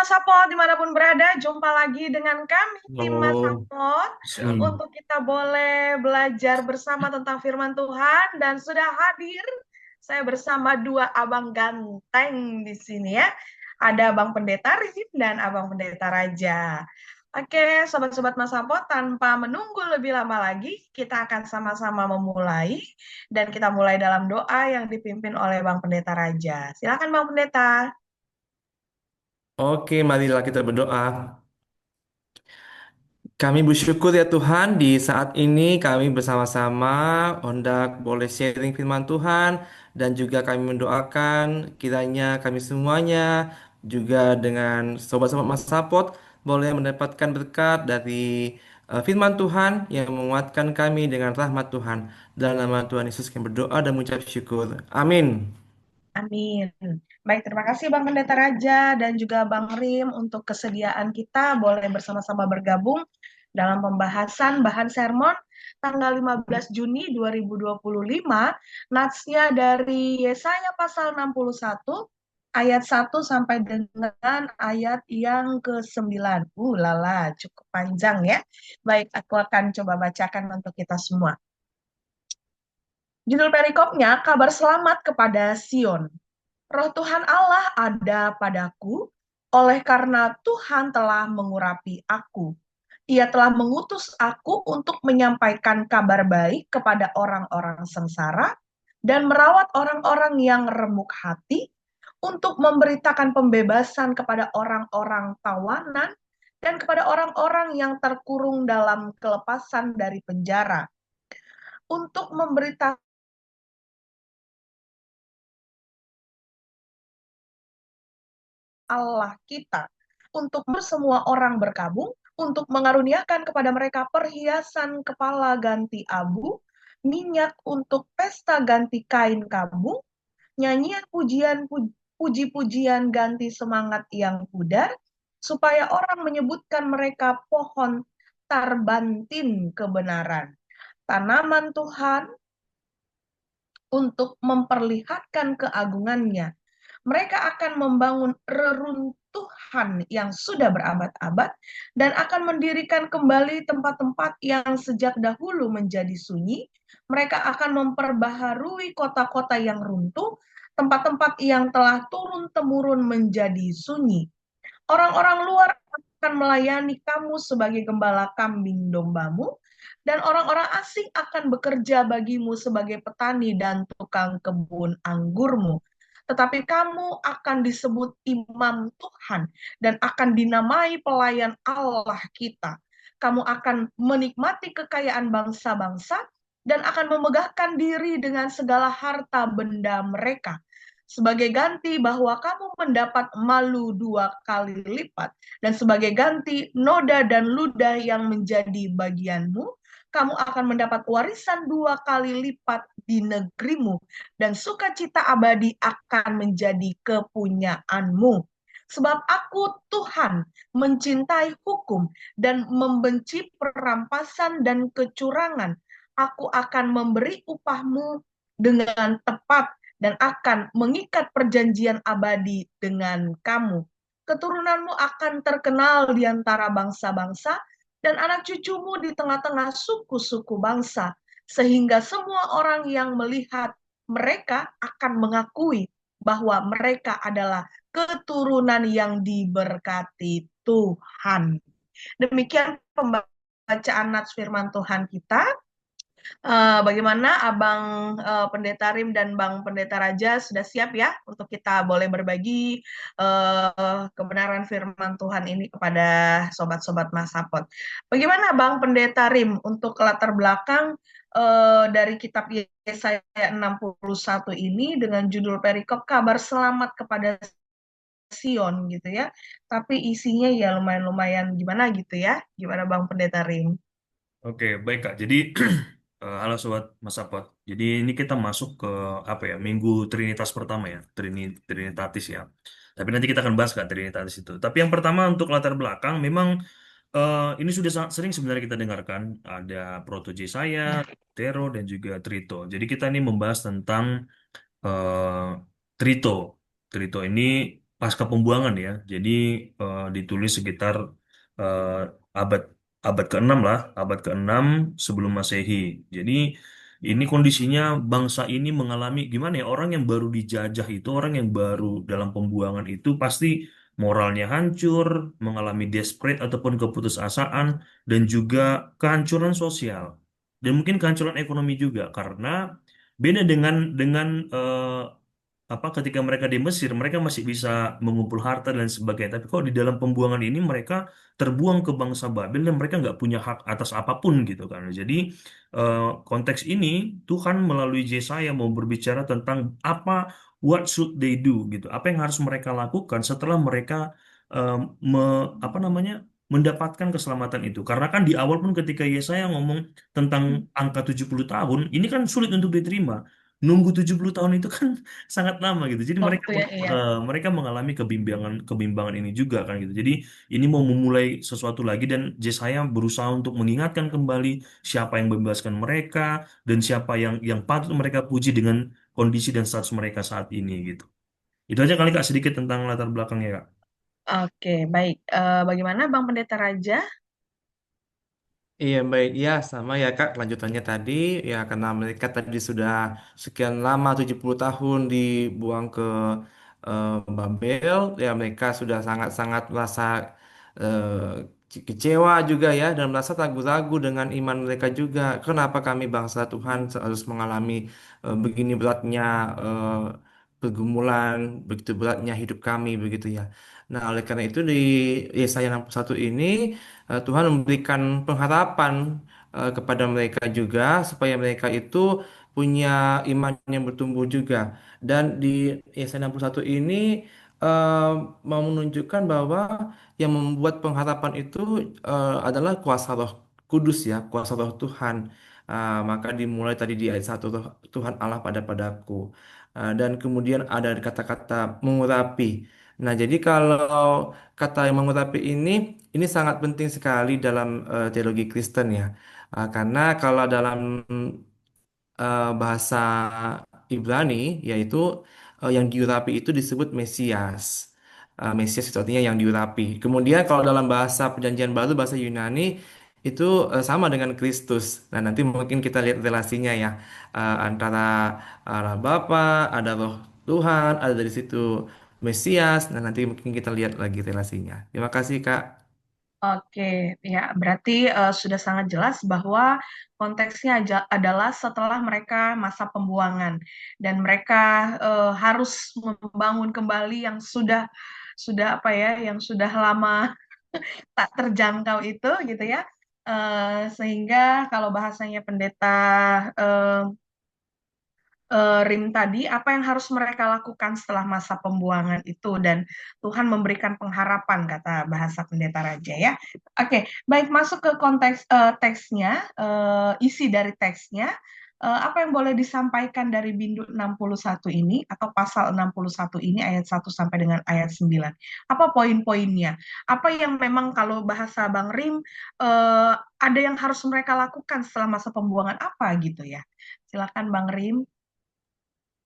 Mas Sapot, dimanapun berada, jumpa lagi dengan kami, tim Mas Oh, Sapot, untuk kita boleh belajar bersama tentang firman Tuhan, dan sudah hadir saya bersama dua abang ganteng di sini ya. Ada Abang Pendeta Rizif dan Abang Pendeta Raja. Oke, sobat-sobat Mas Sapot, tanpa menunggu lebih lama lagi, kita akan sama-sama memulai, dan kita mulai dalam doa yang dipimpin oleh Bang Pendeta Raja. Silakan Bang Pendeta. oke, marilah kita berdoa. Kami bersyukur ya Tuhan, di saat ini kami bersama-sama hendak boleh sharing firman Tuhan dan juga kami mendoakan kiranya kami semuanya juga dengan sobat-sobat Mas Sapot boleh mendapatkan berkat dari firman Tuhan yang menguatkan kami dengan rahmat Tuhan. Dalam nama Tuhan Yesus kami berdoa dan mengucap syukur. Amin. Amin. Baik, terima kasih Bang Pendeta Raja dan juga Bang Rim untuk kesediaan kita boleh bersama-sama bergabung dalam pembahasan bahan sermon tanggal 15 Juni 2025, natsnya dari Yesaya pasal 61 ayat 1 sampai dengan ayat yang ke-9. Lala, cukup panjang ya. Baik, aku akan coba bacakan untuk kita semua. Judul perikopnya, kabar selamat kepada Sion. Roh Tuhan Allah ada padaku, oleh karena Tuhan telah mengurapi aku. Ia telah mengutus aku untuk menyampaikan kabar baik kepada orang-orang sengsara dan merawat orang-orang yang remuk hati, untuk memberitakan pembebasan kepada orang-orang tawanan dan kepada orang-orang yang terkurung dalam kelepasan dari penjara, untuk memberitakan Allah kita, untuk semua orang berkabung, untuk mengaruniakan kepada mereka perhiasan kepala ganti abu, minyak untuk pesta ganti kain kabung, nyanyian pujian, puji-pujian ganti semangat yang pudar, supaya orang menyebutkan mereka pohon tarbantin kebenaran, tanaman Tuhan untuk memperlihatkan keagungannya. Mereka akan membangun reruntuhan yang sudah berabad-abad dan akan mendirikan kembali tempat-tempat yang sejak dahulu menjadi sunyi. Mereka akan memperbaharui kota-kota yang runtuh, tempat-tempat yang telah turun-temurun menjadi sunyi. Orang-orang luar akan melayani kamu sebagai gembala kambing dombamu, dan orang-orang asing akan bekerja bagimu sebagai petani dan tukang kebun anggurmu. Tetapi kamu akan disebut imam Tuhan dan akan dinamai pelayan Allah kita. Kamu akan menikmati kekayaan bangsa-bangsa dan akan memegahkan diri dengan segala harta benda mereka. Sebagai ganti bahwa kamu mendapat malu 2 kali lipat, dan sebagai ganti noda dan ludah yang menjadi bagianmu, kamu akan mendapat warisan 2 kali lipat di negerimu, dan sukacita abadi akan menjadi kepunyaanmu. Sebab aku Tuhan mencintai hukum dan membenci perampasan dan kecurangan. Aku akan memberi upahmu dengan tepat dan akan mengikat perjanjian abadi dengan kamu. Keturunanmu akan terkenal di antara bangsa-bangsa dan anak cucumu di tengah-tengah suku-suku bangsa, sehingga semua orang yang melihat mereka akan mengakui bahwa mereka adalah keturunan yang diberkati Tuhan. Demikian pembacaan nats firman Tuhan kita. Bagaimana Abang Pendeta Rim dan Bang Pendeta Raja sudah siap ya untuk kita boleh berbagi kebenaran firman Tuhan ini kepada sobat-sobat Masapot. Bagaimana Bang Pendeta Rim untuk latar belakang dari kitab Yesaya 61 ini dengan judul perikop kabar selamat kepada Sion gitu ya. Tapi isinya ya lumayan-lumayan gimana gitu ya. Gimana Bang Pendeta Rim? Oke, baik Kak. Jadi, halo Sobat Mas Apot. Jadi ini kita masuk ke apa ya? Minggu Trinitas pertama ya, Trinitatis ya. Tapi nanti kita akan bahas Kak Trinitatis itu. Tapi yang pertama untuk latar belakang, memang ini sudah sangat sering sebenarnya kita dengarkan ada Proto Jesaya, Ya. Tero dan juga Trito. Jadi kita ini membahas tentang eh, Trito. Trito ini pasca pembuangan ya. Jadi ditulis sekitar eh, abad abad ke-6 lah, abad ke-6 sebelum Masehi. Jadi ini kondisinya bangsa ini mengalami gimana ya, orang yang baru dijajah itu, orang yang baru dalam pembuangan itu pasti moralnya hancur, mengalami desperate ataupun keputusasaan dan juga kehancuran sosial. Dan mungkin kehancuran ekonomi juga karena beda dengan apa ketika mereka di Mesir mereka masih bisa mengumpul harta dan sebagainya, tapi kok di dalam pembuangan ini mereka terbuang ke bangsa Babel dan mereka nggak punya hak atas apapun gitu kan. Jadi eh, konteks ini Tuhan melalui Yesaya mau berbicara tentang apa, what should they do gitu, apa yang harus mereka lakukan setelah mereka eh, apa namanya, mendapatkan keselamatan itu. Karena kan di awal pun ketika Yesaya ngomong tentang angka 70 tahun ini kan sulit untuk diterima. Nunggu 70 tahun itu kan sangat lama gitu. Jadi mereka Waktu ya, iya. mereka mengalami kebimbangan ini juga kan gitu. Jadi ini mau memulai sesuatu lagi dan Yesaya berusaha untuk mengingatkan kembali siapa yang membebaskan mereka dan siapa yang patut mereka puji dengan kondisi dan status mereka saat ini gitu. Itu aja kali Kak sedikit tentang latar belakangnya Kak. Oke, baik. Bagaimana Bang Pendeta Raja? Iya baik ya sama ya Kak kelanjutannya tadi ya karena mereka tadi sudah sekian lama 70 tahun dibuang ke Babel ya mereka sudah sangat-sangat merasa kecewa juga ya dan merasa ragu-ragu dengan iman mereka juga kenapa kami bangsa Tuhan harus mengalami begini beratnya eh, pergumulan begitu beratnya hidup kami begitu ya. Nah oleh karena itu di Yesaya 61 ini Tuhan memberikan pengharapan kepada mereka juga supaya mereka itu punya iman yang bertumbuh juga. Dan di Yesaya 61 ini eh, mau menunjukkan bahwa yang membuat pengharapan itu adalah kuasa Roh Kudus ya, kuasa Roh Tuhan. Maka dimulai tadi di ayat 1 Tuhan Allah padaku. Dan kemudian ada kata-kata mengurapi. Nah, jadi kalau kata yang mengurapi ini sangat penting sekali dalam teologi Kristen ya. Karena kalau dalam bahasa Ibrani yaitu yang diurapi itu disebut Mesias. Mesias itu artinya yang diurapi. Kemudian kalau dalam bahasa Perjanjian Baru bahasa Yunani itu sama dengan Kristus. Nah, nanti mungkin kita lihat relasinya ya antara Allah Bapa, ada Roh Tuhan, ada dari situ Mesias. Nah, nanti mungkin kita lihat lagi relasinya. Terima kasih, Kak. Oke, ya berarti sudah sangat jelas bahwa konteksnya adalah setelah mereka masa pembuangan dan mereka harus membangun kembali yang sudah apa ya, yang sudah lama tak terjangkau itu gitu ya. Sehingga kalau bahasanya pendeta eh, Rim tadi, apa yang harus mereka lakukan setelah masa pembuangan itu dan Tuhan memberikan pengharapan kata bahasa pendeta raja ya. Oke, baik masuk ke konteks teksnya, isi dari teksnya. Apa yang boleh disampaikan dari Bindu 61 ini atau pasal 61 ini ayat 1 sampai dengan ayat 9? Apa poin-poinnya? Apa yang memang kalau bahasa Bang Rim ada yang harus mereka lakukan setelah masa pembuangan apa gitu ya? Silakan Bang Rim.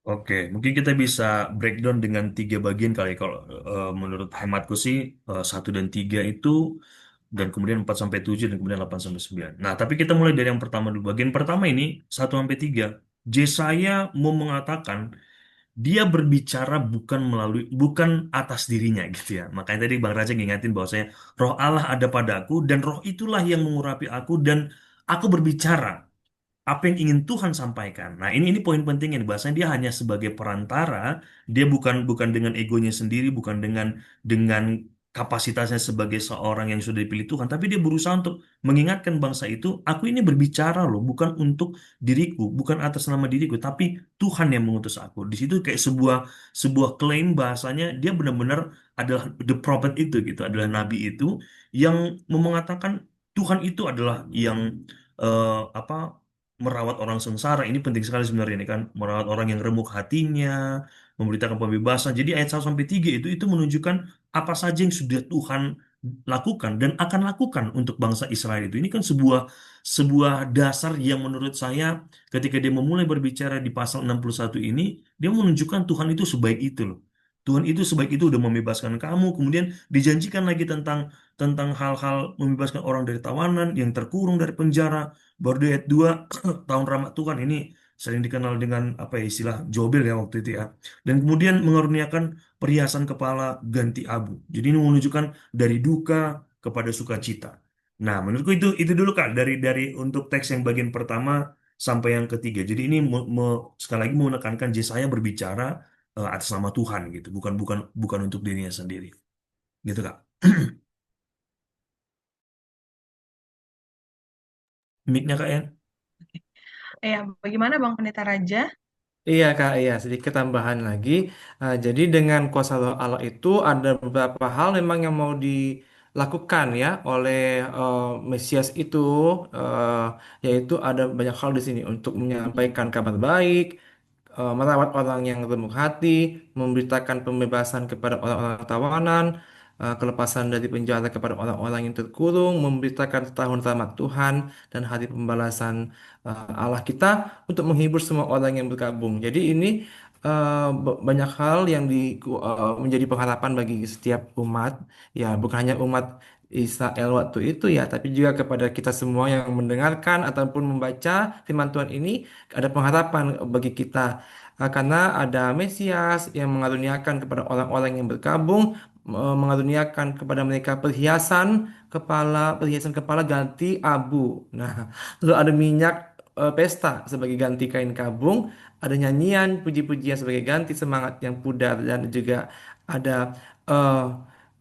Oke, mungkin kita bisa breakdown dengan tiga bagian kali. Kalau menurut hematku sih satu dan tiga itu, dan kemudian 4 sampai 7 dan kemudian 8 sampai 9. Nah, tapi kita mulai dari yang pertama dulu. Bagian pertama ini 1 sampai 3. Yesaya mau mengatakan dia berbicara bukan atas dirinya gitu ya. Makanya tadi Bang Raja ngingetin bahwasanya Roh Allah ada padaku dan Roh itulah yang mengurapi aku dan aku berbicara apa yang ingin Tuhan sampaikan. Nah, ini poin pentingnya nih. Bahasanya dia hanya sebagai perantara, dia bukan bukan dengan egonya sendiri, bukan dengan kapasitasnya sebagai seorang yang sudah dipilih Tuhan, tapi dia berusaha untuk mengingatkan bangsa itu, aku ini berbicara loh, bukan untuk diriku, bukan atas nama diriku, tapi Tuhan yang mengutus aku. Di situ kayak sebuah klaim bahasanya dia benar-benar adalah the prophet itu gitu, adalah nabi itu yang mengatakan Tuhan itu adalah yang apa, merawat orang sengsara. Ini penting sekali sebenarnya ini kan, merawat orang yang remuk hatinya, memberitakan pembebasan. Jadi ayat 1 sampai 3 itu menunjukkan apa saja yang sudah Tuhan lakukan dan akan lakukan untuk bangsa Israel itu. Ini kan sebuah dasar yang menurut saya ketika dia memulai berbicara di pasal 61 ini, dia menunjukkan Tuhan itu sebaik itu loh. Tuhan itu sebaik itu udah membebaskan kamu. Kemudian dijanjikan lagi tentang tentang hal-hal membebaskan orang dari tawanan, yang terkurung dari penjara. Baru di ayat 2, tahun rahmat Tuhan ini sering dikenal dengan apa ya, istilah Jobel ya waktu itu ya. Dan kemudian mengaruniakan perhiasan kepala ganti abu. Jadi ini menunjukkan dari duka kepada sukacita. Nah, menurutku itu dulu Kak dari untuk teks yang bagian pertama sampai yang ketiga. Jadi ini sekali lagi mau menekankan Yesaya berbicara atas nama Tuhan gitu, bukan bukan bukan untuk dirinya sendiri. Gitu Kak. Mic-nya Kak ya. Ya, bagaimana Bang Pendeta Raja? Iya Kak, iya sedikit tambahan lagi. Jadi dengan kuasa roh Allah itu ada beberapa hal memang yang mau dilakukan ya oleh Mesias itu, eh, yaitu ada banyak hal di sini untuk menyampaikan kabar baik, merawat orang yang remuk hati, memberitakan pembebasan kepada orang-orang tawanan, kelepasan dari penjara kepada orang-orang yang terkurung, memberitakan tahun rahmat Tuhan dan hari pembalasan Allah kita untuk menghibur semua orang yang bergabung. Jadi ini banyak hal yang menjadi pengharapan bagi setiap umat, ya bukan hanya umat Israel waktu itu ya, tapi juga kepada kita semua yang mendengarkan ataupun membaca firman Tuhan ini ada pengharapan bagi kita. Karena ada Mesias yang mengaruniakan kepada orang-orang yang berkabung, mengaruniakan kepada mereka perhiasan kepala ganti abu. Nah, lalu ada minyak pesta sebagai ganti kain kabung, ada nyanyian puji-pujian sebagai ganti semangat yang pudar, dan juga ada eh,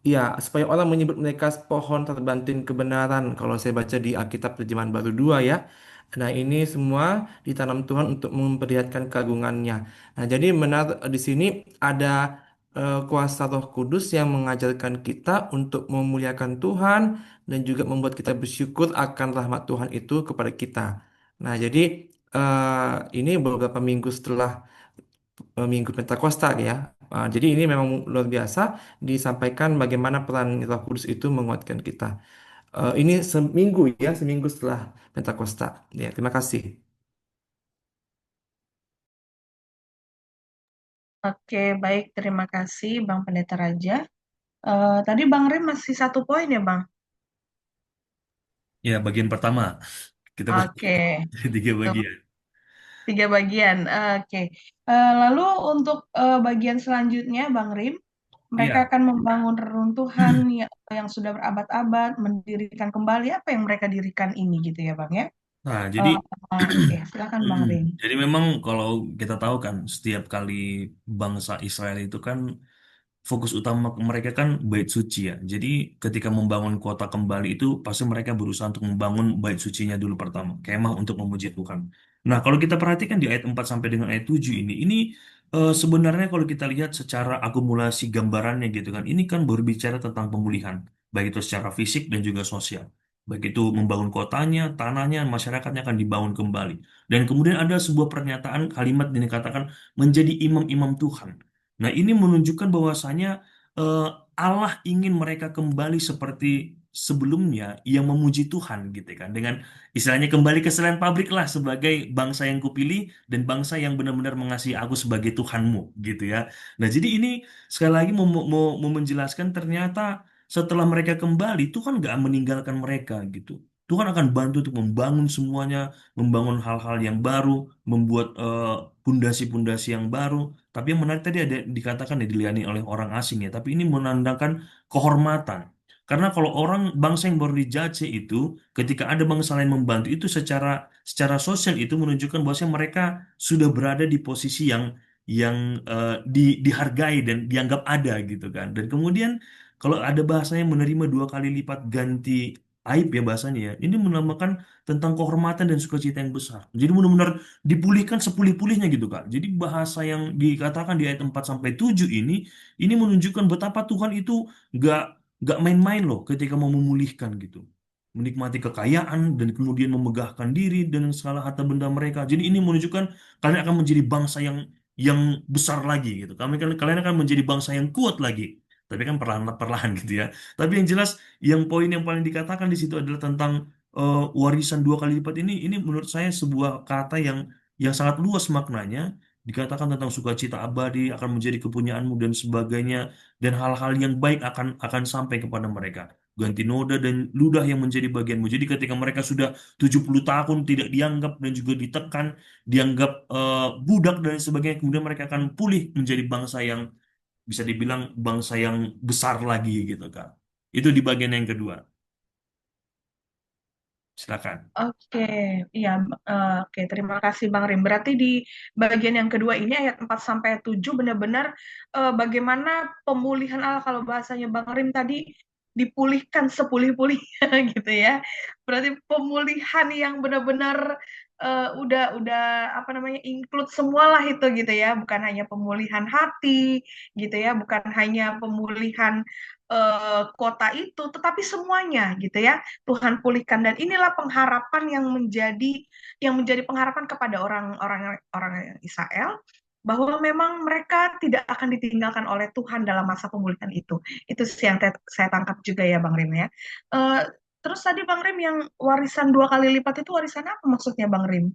ya supaya orang menyebut mereka pohon terbanting kebenaran kalau saya baca di Alkitab Terjemahan Baru 2 ya. Nah, ini semua ditanam Tuhan untuk memperlihatkan keagungannya. Nah, jadi benar di sini ada kuasa Roh Kudus yang mengajarkan kita untuk memuliakan Tuhan dan juga membuat kita bersyukur akan rahmat Tuhan itu kepada kita. Nah, jadi ini beberapa minggu setelah Minggu Pentakosta ya. Jadi ini memang luar biasa disampaikan bagaimana peran Roh Kudus itu menguatkan kita. Ini seminggu ya, seminggu setelah Pentakosta. Ya, terima kasih. Oke, baik. Terima kasih Bang Pendeta Raja. Tadi Bang Rim masih satu poin ya, Bang? Ya, bagian pertama kita bagi Oke, tiga tuh, bagian. 3 bagian. Oke. Lalu untuk bagian selanjutnya, Bang Rim, mereka Iya. akan membangun reruntuhan yang sudah berabad-abad, mendirikan kembali apa yang mereka dirikan ini, gitu ya, Bang ya? Nah, jadi Eh, oke, silakan Bang Mm-mm. Rim. Jadi memang kalau kita tahu kan setiap kali bangsa Israel itu kan fokus utama mereka kan bait suci ya. Jadi ketika membangun kota kembali itu pasti mereka berusaha untuk membangun bait sucinya dulu pertama, kemah untuk memuji Tuhan. Nah, kalau kita perhatikan di ayat 4 sampai dengan ayat 7 ini sebenarnya kalau kita lihat secara akumulasi gambarannya gitu kan, ini kan berbicara tentang pemulihan, baik itu secara fisik dan juga sosial. Baik itu membangun kotanya, tanahnya, masyarakatnya akan dibangun kembali. Dan kemudian ada sebuah pernyataan kalimat yang dikatakan menjadi imam-imam Tuhan. Nah, ini menunjukkan bahwasanya eh, Allah ingin mereka kembali seperti sebelumnya yang memuji Tuhan gitu kan. Dengan istilahnya kembali ke selain pabrik lah sebagai bangsa yang kupilih dan bangsa yang benar-benar mengasihi aku sebagai Tuhanmu gitu ya. Nah, jadi ini sekali lagi mau menjelaskan ternyata setelah mereka kembali Tuhan nggak meninggalkan mereka gitu. Tuhan akan bantu untuk membangun semuanya, membangun hal-hal yang baru, membuat pundasi-pundasi yang baru. Tapi yang menarik tadi ada dikatakan ya dilayani oleh orang asing ya, tapi ini menandakan kehormatan. Karena kalau orang bangsa yang baru dijajah itu, ketika ada bangsa lain membantu itu secara secara sosial itu menunjukkan bahwasanya mereka sudah berada di posisi yang dihargai dan dianggap ada gitu kan. Dan kemudian kalau ada bahasanya menerima 2 kali lipat ganti aib ya bahasanya ya, ini menambahkan tentang kehormatan dan sukacita yang besar. Jadi benar-benar dipulihkan sepulih-pulihnya gitu Kak. Jadi bahasa yang dikatakan di ayat 4 sampai 7 ini menunjukkan betapa Tuhan itu gak gak main-main loh ketika mau memulihkan gitu. Menikmati kekayaan dan kemudian memegahkan diri dengan segala harta benda mereka. Jadi ini menunjukkan kalian akan menjadi bangsa yang besar lagi gitu. Kalian akan menjadi bangsa yang kuat lagi. Tapi kan perlahan-perlahan gitu ya. Tapi yang jelas yang poin yang paling dikatakan di situ adalah tentang warisan 2 kali lipat ini menurut saya sebuah kata yang sangat luas maknanya dikatakan tentang sukacita abadi akan menjadi kepunyaanmu dan sebagainya, dan hal-hal yang baik akan sampai kepada mereka. Ganti noda dan ludah yang menjadi bagianmu. Jadi ketika mereka sudah 70 tahun tidak dianggap dan juga ditekan, dianggap budak dan sebagainya, kemudian mereka akan pulih menjadi bangsa yang bisa dibilang bangsa yang besar lagi gitu kan. Itu di bagian yang kedua. Silakan. Oke, iya, oke, terima kasih Bang Rim. Berarti di bagian yang kedua ini ayat 4 sampai 7 benar-benar bagaimana pemulihan Allah, kalau bahasanya Bang Rim tadi, dipulihkan sepulih-pulihnya gitu ya. Berarti pemulihan yang benar-benar udah apa namanya, include semualah itu gitu ya, bukan hanya pemulihan hati gitu ya, bukan hanya pemulihan kota itu, tetapi semuanya gitu ya. Tuhan pulihkan, dan inilah pengharapan yang menjadi pengharapan kepada orang-orang orang Israel, bahwa memang mereka tidak akan ditinggalkan oleh Tuhan dalam masa pemulihan itu. Itu sih yang saya tangkap juga ya Bang Rim ya. Eh, Terus tadi Bang Rim, yang warisan 2 kali lipat itu warisan apa maksudnya Bang Rim?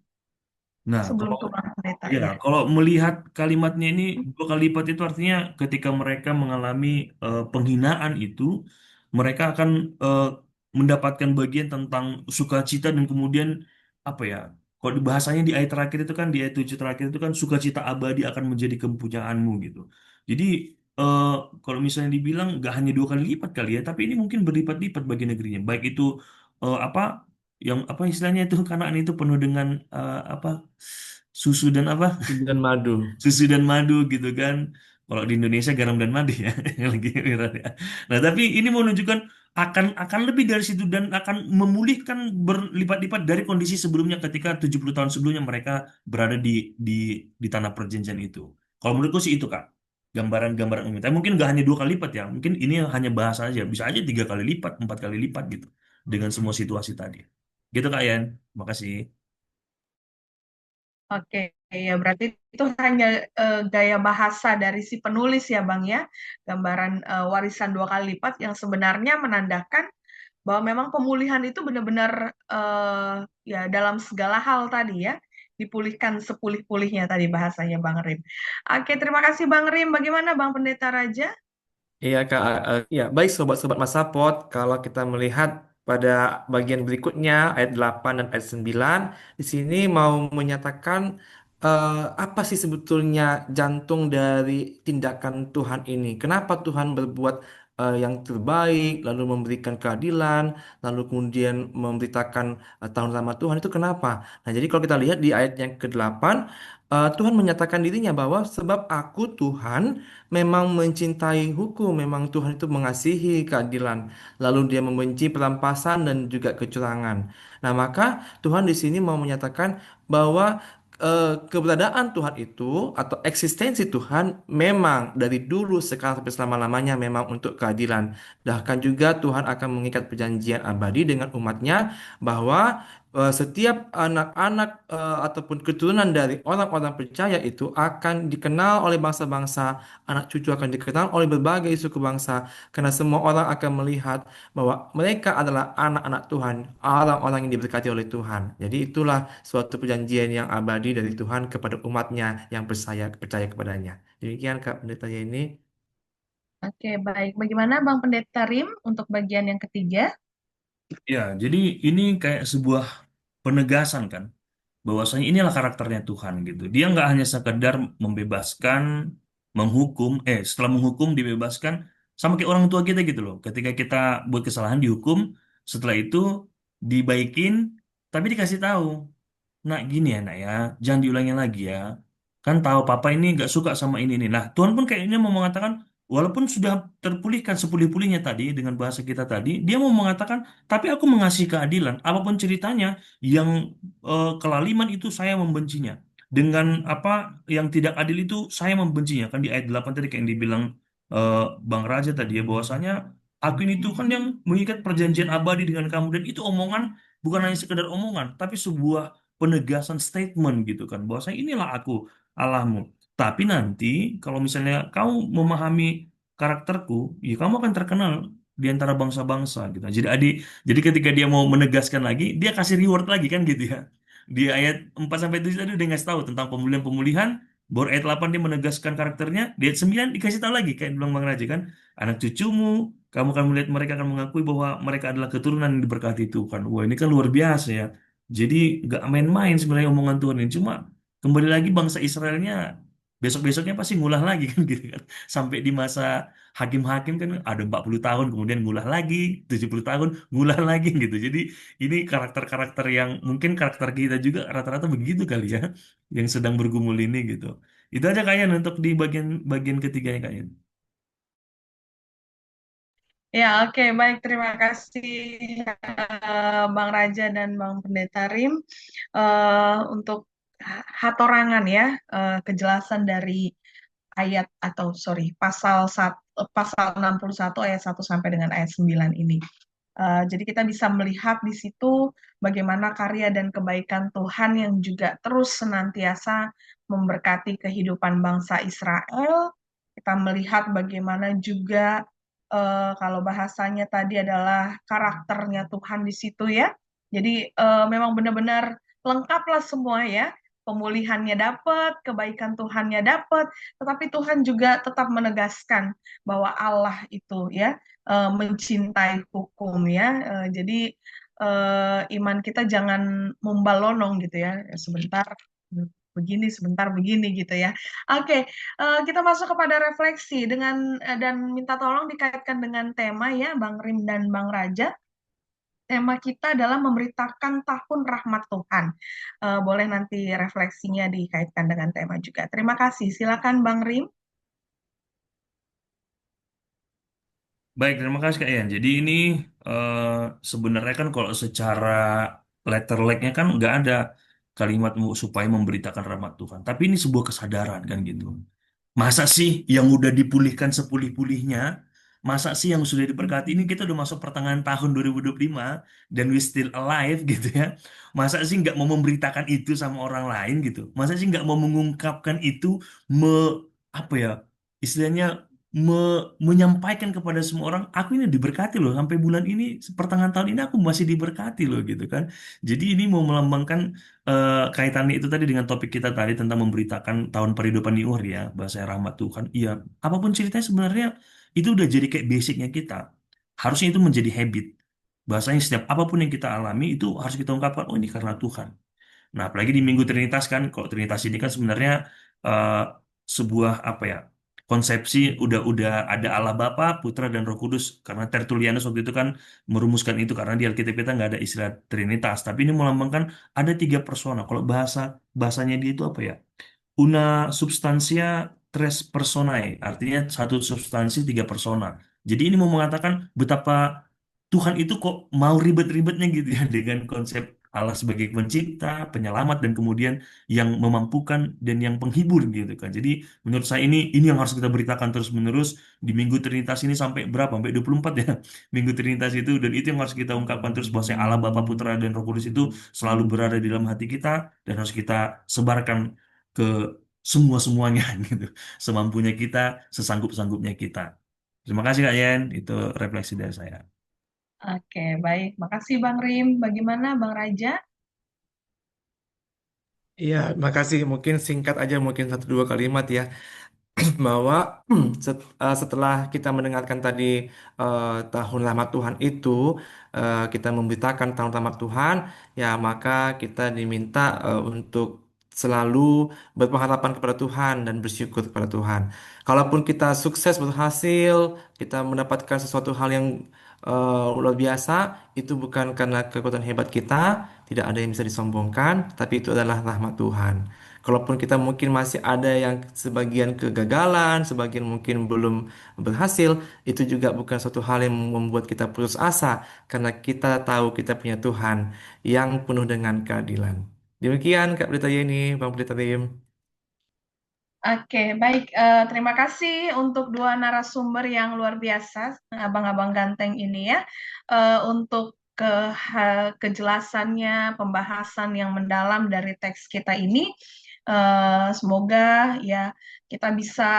Nah, Sebelum kalau Tuhan pendeta ya, ya. kalau melihat kalimatnya ini 2 kali lipat itu artinya ketika mereka mengalami penghinaan itu, mereka akan eh, mendapatkan bagian tentang sukacita dan kemudian apa ya? Kalau di bahasanya di ayat terakhir itu kan di ayat 7 terakhir itu kan sukacita abadi akan menjadi kepunyaanmu gitu. Jadi eh, kalau misalnya dibilang nggak hanya 2 kali lipat kali ya, tapi ini mungkin berlipat-lipat bagi negerinya. Baik itu apa yang apa istilahnya itu Kanaan itu penuh dengan apa susu dan apa Dan madu. susu dan madu gitu kan. Kalau di Indonesia garam dan madu ya yang lagi viral ya. Nah tapi ini menunjukkan akan lebih dari situ dan akan memulihkan berlipat-lipat dari kondisi sebelumnya ketika 70 tahun sebelumnya mereka berada di di tanah perjanjian itu. Kalau menurutku sih itu Kak, gambaran-gambaran umum. Tapi mungkin nggak hanya 2 kali lipat ya, mungkin ini hanya bahasa aja, bisa aja 3 kali lipat, 4 kali lipat gitu dengan semua situasi tadi. Gitu Kak Yan, makasih. Oke, ya berarti itu hanya gaya bahasa dari si penulis ya Bang ya. Gambaran warisan 2 kali lipat yang sebenarnya menandakan bahwa memang pemulihan itu benar-benar ya dalam segala hal tadi ya, dipulihkan sepulih-pulihnya tadi bahasanya Bang Rim. Oke, terima kasih Bang Rim. Bagaimana Bang Pendeta Raja? Iya Kak, ya baik sobat-sobat Masapot, kalau kita melihat pada bagian berikutnya ayat 8 dan ayat 9, di sini mau menyatakan eh, apa sih sebetulnya jantung dari tindakan Tuhan ini? Kenapa Tuhan berbuat yang terbaik, lalu memberikan keadilan, lalu kemudian memberitakan tahun lama Tuhan itu kenapa? Nah, jadi kalau kita lihat di ayat yang ke-8, Tuhan menyatakan dirinya bahwa sebab aku Tuhan memang mencintai hukum, memang Tuhan itu mengasihi keadilan, lalu Dia membenci perampasan dan juga kecurangan. Nah, maka Tuhan di sini mau menyatakan bahwa keberadaan Tuhan itu atau eksistensi Tuhan memang dari dulu sekarang sampai selama-lamanya memang untuk keadilan. Bahkan juga Tuhan akan mengikat perjanjian abadi dengan umatnya bahwa setiap anak-anak ataupun keturunan dari orang-orang percaya itu akan dikenal oleh bangsa-bangsa, anak cucu akan dikenal oleh berbagai suku bangsa, karena semua orang akan melihat bahwa mereka adalah anak-anak Tuhan, orang-orang yang diberkati oleh Tuhan. Jadi itulah suatu perjanjian yang abadi dari Tuhan kepada umatnya yang percaya kepadanya. Demikian Kak Pendeta ini. Oke, baik. Bagaimana Bang Pendeta Rim untuk bagian yang ketiga? Ya, jadi ini kayak sebuah penegasan kan, bahwasanya inilah karakternya Tuhan gitu. Dia nggak hanya sekedar membebaskan, menghukum, setelah menghukum dibebaskan, sama kayak orang tua kita gitu loh. Ketika kita buat kesalahan dihukum, setelah itu dibaikin, tapi dikasih tahu. Nak gini ya nak ya, jangan diulangi lagi ya. Kan tahu papa ini nggak suka sama ini. Nah Tuhan pun kayaknya mau mengatakan, walaupun sudah terpulihkan sepulih-pulihnya tadi dengan bahasa kita tadi, dia mau mengatakan, tapi aku mengasihi keadilan. Apapun ceritanya, yang kelaliman itu saya membencinya. Dengan apa yang tidak adil itu saya membencinya. Kan di ayat 8 tadi kayak yang dibilang eh, Bang Raja tadi ya, bahwasanya aku ini Tuhan yang mengikat perjanjian abadi dengan kamu. Dan itu omongan bukan hanya sekedar omongan, tapi sebuah penegasan statement gitu kan bahwasanya inilah aku Allahmu. Tapi nanti kalau misalnya kamu memahami karakterku, ya kamu akan terkenal di antara bangsa-bangsa gitu. Jadi ketika dia mau menegaskan lagi, dia kasih reward lagi kan gitu ya. Di ayat 4 sampai 7 tadi udah ngasih tahu tentang pemulihan-pemulihan Baru ayat 8 dia menegaskan karakternya, di ayat 9 dikasih tahu lagi, kayak bilang Bang Raja kan, anak cucumu, kamu akan melihat mereka akan mengakui bahwa mereka adalah keturunan yang diberkati Tuhan. Wah ini kan luar biasa ya. Jadi nggak main-main sebenarnya omongan Tuhan ini. Cuma kembali lagi bangsa Israelnya besok-besoknya pasti ngulah lagi kan gitu kan. Sampai di masa hakim-hakim kan ada 40 tahun, kemudian ngulah lagi, 70 tahun, ngulah lagi gitu. Jadi ini karakter-karakter yang mungkin karakter kita juga rata-rata begitu kali ya, yang sedang bergumul ini gitu. Itu aja kayaknya untuk di bagian bagian ketiganya kayaknya. Ya, oke, baik. Terima kasih Bang Raja dan Bang Pendeta Rim untuk hatorangan ya, kejelasan dari ayat atau sorry pasal 61 ayat 1 sampai dengan ayat 9 ini. Jadi kita bisa melihat di situ bagaimana karya dan kebaikan Tuhan yang juga terus senantiasa memberkati kehidupan bangsa Israel. Kita melihat bagaimana juga kalau bahasanya tadi adalah karakternya Tuhan di situ ya. Jadi memang benar-benar lengkaplah semua ya. Pemulihannya dapat, kebaikan Tuhannya dapat, tetapi Tuhan juga tetap menegaskan bahwa Allah itu ya mencintai hukum ya. Jadi iman kita jangan membalonong gitu ya. Sebentar begini, sebentar begini gitu ya. Oke, kita masuk kepada refleksi dan minta tolong dikaitkan dengan tema ya, Bang Rim dan Bang Raja. Tema kita adalah memberitakan tahun rahmat Tuhan. Boleh nanti refleksinya dikaitkan dengan tema juga. Terima kasih. Silakan Bang Rim. Baik, terima kasih Kak Ian. Jadi ini eh, sebenarnya kan kalau secara letter like-nya kan nggak ada kalimat supaya memberitakan rahmat Tuhan. Tapi ini sebuah kesadaran kan gitu. Masa sih yang udah dipulihkan sepulih-pulihnya, masa sih yang sudah diberkati ini kita udah masuk pertengahan tahun 2025 dan we still alive gitu ya. Masa sih nggak mau memberitakan itu sama orang lain gitu. Masa sih nggak mau mengungkapkan itu me apa ya istilahnya menyampaikan kepada semua orang aku ini diberkati loh sampai bulan ini pertengahan tahun ini aku masih diberkati loh gitu kan. Jadi ini mau melambangkan kaitannya itu tadi dengan topik kita tadi tentang memberitakan tahun perhidupan di ya, bahasa rahmat Tuhan. Iya, apapun ceritanya sebenarnya itu udah jadi kayak basicnya kita. Harusnya itu menjadi habit. Bahasanya setiap apapun yang kita alami itu harus kita ungkapkan, oh ini karena Tuhan. Nah, apalagi di Minggu Trinitas kan, kalau Trinitas ini kan sebenarnya eh, sebuah apa ya? Konsepsi udah ada Allah Bapa, Putra dan Roh Kudus karena Tertullianus waktu itu kan merumuskan itu karena di Alkitab kita nggak ada istilah Trinitas, tapi ini melambangkan ada tiga persona. Kalau bahasanya dia itu apa ya? Una substantia tres personae, artinya satu substansi tiga persona. Jadi ini mau mengatakan betapa Tuhan itu kok mau ribet-ribetnya gitu ya dengan konsep Allah sebagai pencipta, penyelamat dan kemudian yang memampukan dan yang penghibur gitu kan. Jadi menurut saya ini yang harus kita beritakan terus-menerus di Minggu Trinitas ini sampai berapa? Sampai 24 ya. Minggu Trinitas itu dan itu yang harus kita ungkapkan terus bahwa Allah Bapa Putra dan Roh Kudus itu selalu berada di dalam hati kita dan harus kita sebarkan ke semua-semuanya gitu. Semampunya kita, sesanggup-sanggupnya kita. Terima kasih Kak Yen, itu refleksi dari saya. Oke, baik. Makasih Bang Rim. Bagaimana Bang Raja? Iya, makasih. Mungkin singkat aja, mungkin satu dua kalimat ya. Bahwa setelah kita mendengarkan tadi tahun lama Tuhan itu, kita memberitakan tahun lama Tuhan, ya maka kita diminta untuk selalu berpengharapan kepada Tuhan dan bersyukur kepada Tuhan. Kalaupun kita sukses berhasil, kita mendapatkan sesuatu hal yang luar biasa, itu bukan karena kekuatan hebat kita, tidak ada yang bisa disombongkan, tapi itu adalah rahmat Tuhan. Kalaupun kita mungkin masih ada yang sebagian kegagalan, sebagian mungkin belum berhasil, itu juga bukan suatu hal yang membuat kita putus asa, karena kita tahu kita punya Tuhan yang penuh dengan keadilan. Demikian Kak Berita Yeni, Bang Berita Rim. Oke, baik. Terima kasih untuk dua narasumber yang luar biasa, abang-abang ganteng ini ya, untuk kejelasannya, pembahasan yang mendalam dari teks kita ini. Semoga ya kita bisa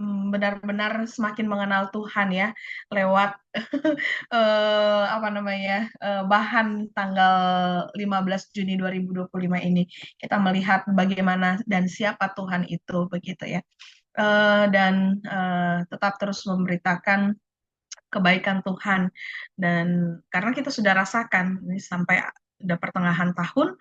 benar-benar semakin mengenal Tuhan ya lewat apa namanya bahan tanggal 15 Juni 2025 ini. Kita melihat bagaimana dan siapa Tuhan itu begitu ya. Dan tetap terus memberitakan kebaikan Tuhan. Dan karena kita sudah rasakan ini sampai udah pertengahan tahun,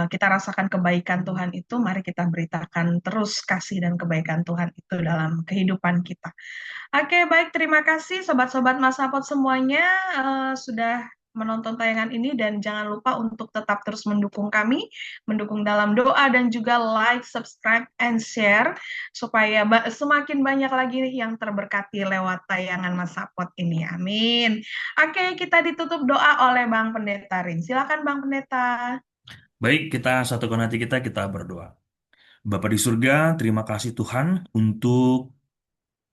kita rasakan kebaikan Tuhan itu, mari kita beritakan terus kasih dan kebaikan Tuhan itu dalam kehidupan kita. Oke, baik. Terima kasih sobat-sobat Masapot semuanya sudah menonton tayangan ini dan jangan lupa untuk tetap terus mendukung kami, mendukung dalam doa dan juga like, subscribe, and share supaya semakin banyak lagi nih yang terberkati lewat tayangan Masapot ini. Amin. Oke, kita ditutup doa oleh Bang Pendeta Rin. Silakan Bang Pendeta. Baik, kita satukan hati kita berdoa. Bapa di surga, terima kasih Tuhan untuk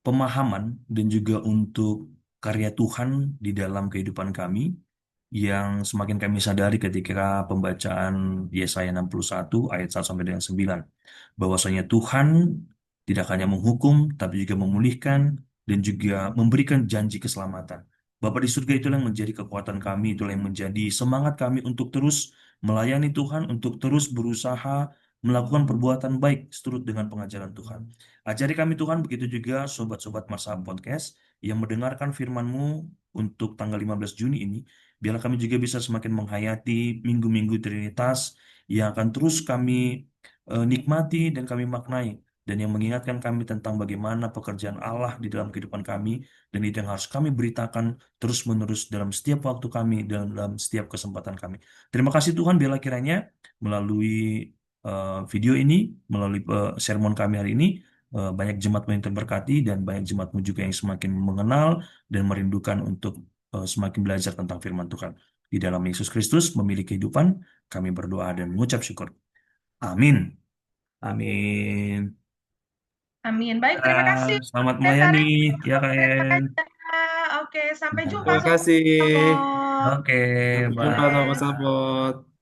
pemahaman dan juga untuk karya Tuhan di dalam kehidupan kami yang semakin kami sadari ketika pembacaan Yesaya 61 ayat 1 sampai dengan 9 bahwasanya Tuhan tidak hanya menghukum tapi juga memulihkan dan juga memberikan janji keselamatan. Bapa di surga itulah yang menjadi kekuatan kami, itulah yang menjadi semangat kami untuk terus melayani Tuhan, untuk terus berusaha melakukan perbuatan baik seturut dengan pengajaran Tuhan. Ajari kami Tuhan, begitu juga sobat-sobat Masa Podcast yang mendengarkan firman-Mu untuk tanggal 15 Juni ini, biarlah kami juga bisa semakin menghayati minggu-minggu Trinitas yang akan terus kami nikmati dan kami maknai, dan yang mengingatkan kami tentang bagaimana pekerjaan Allah di dalam kehidupan kami, dan itu yang harus kami beritakan terus-menerus dalam setiap waktu kami, dalam setiap kesempatan kami. Terima kasih Tuhan, biarlah kiranya melalui video ini, melalui sermon kami hari ini, banyak jemaatmu yang terberkati dan banyak jemaatmu juga yang semakin mengenal dan merindukan untuk semakin belajar tentang firman Tuhan. Di dalam Yesus Kristus memiliki kehidupan, kami berdoa dan mengucap syukur. Amin. Amin. Amin. Baik, terima kasih Selamat Pendeta melayani, Rin. ya Kaen. Oke, sampai jumpa Terima sobat kasih. Masapot. Oke, Sampai jumpa bye. sama-sama.